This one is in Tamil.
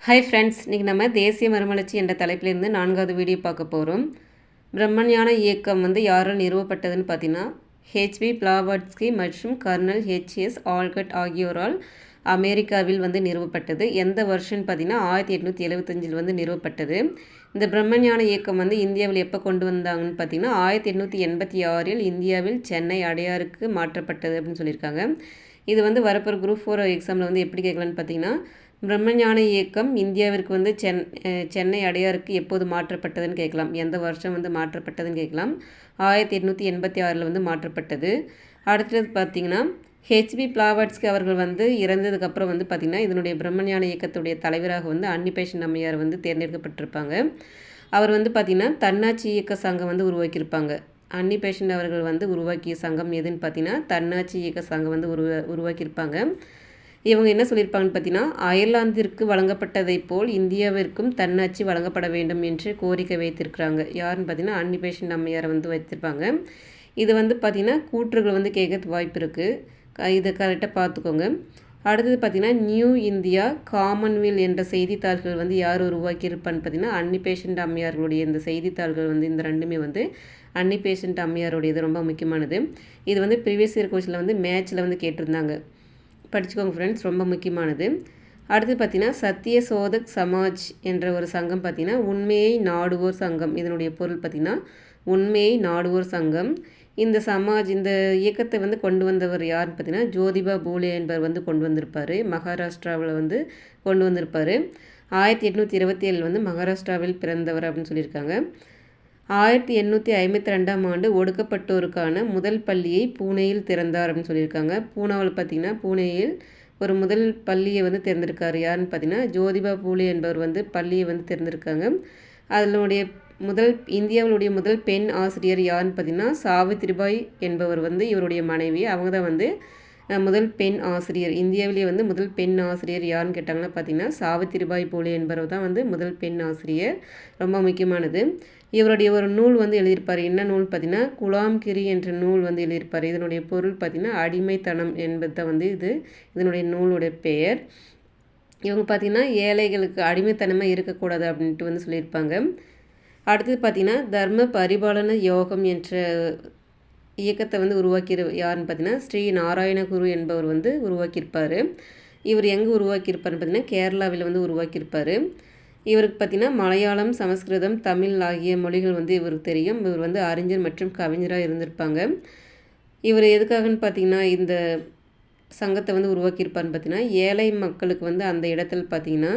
ஹாய் ஃப்ரெண்ட்ஸ், இன்றைக்கி நம்ம தேசிய மறுமலர்ச்சி என்ற தலைப்பிலிருந்து 4வது வீடியோ பார்க்க போகிறோம். பிரம்மஞான இயக்கம் யாரால் நிறுவப்பட்டதுன்னு பார்த்தீங்கன்னா ஹெச்பி பிளாவட்ஸ்கி மற்றும் கர்னல் ஹெச்எஸ் ஆல்கட் ஆகியோரால் அமெரிக்காவில் நிறுவப்பட்டது. எந்த வருஷம்னு பார்த்தீங்கன்னா 1875 நிறுவப்பட்டது. இந்த பிரம்மஞான இயக்கம் இந்தியாவில் எப்போ கொண்டு வந்தாங்கன்னு பார்த்தீங்கன்னா 1886 இந்தியாவில் சென்னை அடையாருக்கு மாற்றப்பட்டது அப்படின்னு சொல்லியிருக்காங்க. இது வரப்போகிற குரூப் 4 எக்ஸாமில் எப்படி கேட்கலான்னு பார்த்தீங்கன்னா, பிரம்மஞான இயக்கம் இந்தியாவிற்கு சென்னை அடையாருக்கு எப்போது மாற்றப்பட்டதுன்னு கேட்கலாம். எந்த வருஷம் மாற்றப்பட்டதுன்னு கேட்கலாம். 1886 மாற்றப்பட்டது. அடுத்தது பார்த்திங்கன்னா ஹெச்பி பிளாவட்ஸ்கி அவர்கள் இறந்ததுக்கப்புறம் பார்த்திங்கன்னா இதனுடைய பிரம்மஞான இயக்கத்துடைய தலைவராக அன்னி பெசன்ட் அம்மையார் தேர்ந்தெடுக்கப்பட்டிருப்பாங்க. அவர் பார்த்திங்கன்னா தன்னாட்சி இயக்க சங்கம் உருவாக்கியிருப்பாங்க. அன்னி பெசன்ட் அவர்கள் உருவாக்கிய சங்கம் எதுன்னு பார்த்தீங்கன்னா தன்னாட்சி இயக்க சங்கம் உருவாக்கியிருப்பாங்க. இவங்க என்ன சொல்லியிருப்பாங்கன்னு பார்த்தீங்கன்னா, அயர்லாந்திற்கு வழங்கப்பட்டதை போல் இந்தியாவிற்கும் தன்னாட்சி வழங்கப்பட வேண்டும் என்று கோரிக்கை வைத்திருக்கிறாங்க. யாருன்னு பார்த்தீங்கன்னா அன்னி பெசன்ட் அம்மையாரை வைத்திருப்பாங்க. இது பார்த்திங்கன்னா கூற்றுகள் கேட்க வாய்ப்பு இருக்குது. இதை கரெக்டாக பார்த்துக்கோங்க. அடுத்தது பார்த்திங்கன்னா நியூ இந்தியா காமன்வெல் என்ற செய்தித்தாள்கள் யார் உருவாக்கியிருப்பான்னு பார்த்தீங்கன்னா அன்னி பெசன்ட் அம்மையார்களுடைய இந்த செய்தித்தாள்கள் இந்த ரெண்டுமே அன்னி பெசன்ட் அம்மையாருடையது ரொம்ப முக்கியமானது. இது ப்ரீவியஸ் இயர் கொஸ்டினில் மேட்ச்சில் கேட்டிருந்தாங்க. படிச்சுக்கோங்க ஃப்ரெண்ட்ஸ், ரொம்ப முக்கியமானது. அடுத்து பார்த்திங்கன்னா சத்திய சோதக் சமாஜ் என்ற ஒரு சங்கம் பார்த்திங்கன்னா உண்மையை நாடுவோர் சங்கம். இதனுடைய பொருள் பார்த்திங்கன்னா உண்மையை நாடுவோர் சங்கம். இந்த இந்த இயக்கத்தை கொண்டு வந்தவர் யாருன்னு பார்த்தீங்கன்னா ஜோதிபா பூலே என்பவர் கொண்டு வந்திருப்பார். மகாராஷ்டிராவில் கொண்டு வந்திருப்பார். 1827 மகாராஷ்டிராவில் பிறந்தவர் அப்படின்னு சொல்லியிருக்காங்க. 1852 ஆண்டு ஒடுக்கப்பட்டோருக்கான முதல் பள்ளியை பூனேயில் திறந்தார் அப்படின்னு சொல்லியிருக்காங்க. பூனாவில் பார்த்திங்கன்னா பூனேயில் ஒரு முதல் பள்ளியை திறந்திருக்காரு. யாருன்னு பார்த்தீங்கன்னா ஜோதிபா பூலே என்பவர் பள்ளியை திறந்திருக்காங்க. அதனுடைய இந்தியாவிலுடைய முதல் பெண் ஆசிரியர் யாருன்னு பார்த்தீங்கன்னா சாவித்ரிபாய் என்பவர் இவருடைய மனைவி. அவங்க தான் முதல் பெண் ஆசிரியர். இந்தியாவிலேயே முதல் பெண் ஆசிரியர் யாருன்னு கேட்டாங்கன்னா பார்த்தீங்கன்னா சாவித்ரிபாய் பூலே என்பவர் தான் முதல் பெண் ஆசிரியர். ரொம்ப முக்கியமானது. இவருடைய ஒரு நூல் எழுதியிருப்பார். என்ன நூல் பார்த்தீங்கன்னா குலாம்கிரி என்ற நூல் எழுதியிருப்பார். இதனுடைய பொருள் பார்த்திங்கன்னா அடிமைத்தனம் என்பது தான் இதனுடைய நூலுடைய பெயர். இவங்க பார்த்திங்கன்னா ஏழைகளுக்கு அடிமைத்தனமாக இருக்கக்கூடாது அப்படின்ட்டு சொல்லியிருப்பாங்க. அடுத்தது பார்த்திங்கன்னா தர்ம பரிபாலன யோகம் என்ற இயக்கத்தை உருவாக்கிற யாருன்னு பார்த்தீங்கன்னா ஸ்ரீ நாராயணகுரு என்பவர் உருவாக்கியிருப்பார். இவர் எங்கே உருவாக்கியிருப்பார்னு பார்த்தீங்கன்னா கேரளாவில் உருவாக்கியிருப்பார். இவருக்கு பார்த்திங்கன்னா மலையாளம், சமஸ்கிருதம், தமிழ் ஆகிய மொழிகள் இவருக்கு தெரியும். இவர் அறிஞர் மற்றும் கவிஞராக இருந்திருப்பாங்க. இவர் எதுக்காகன்னு பார்த்திங்கன்னா இந்த சங்கத்தை உருவாக்கியிருப்பார்னு பார்த்தீங்கன்னா ஏழை மக்களுக்கு அந்த இடத்துல பார்த்திங்கன்னா